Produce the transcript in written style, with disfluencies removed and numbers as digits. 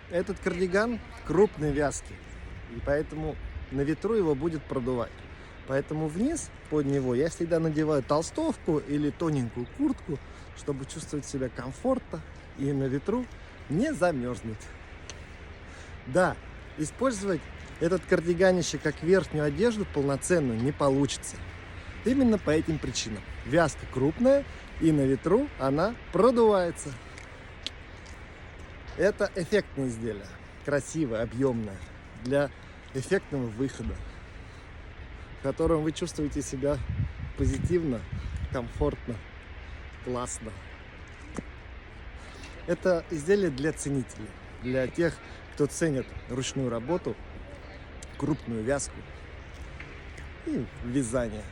Этот кардиган крупной вязки, и поэтому на ветру его будет продувать. Поэтому вниз под него я всегда надеваю толстовку или тоненькую куртку, чтобы чувствовать себя комфортно и на ветру не замерзнуть. Да, использовать этот кардиганище как верхнюю одежду полноценную не получится. Именно по этим причинам. Вязка крупная, и на ветру она продувается. Это эффектное изделие, красивое, объемное, для эффектного выхода, в котором вы чувствуете себя позитивно, комфортно, классно. Это изделие для ценителей, для тех, кто ценит ручную работу, крупную вязку и вязание.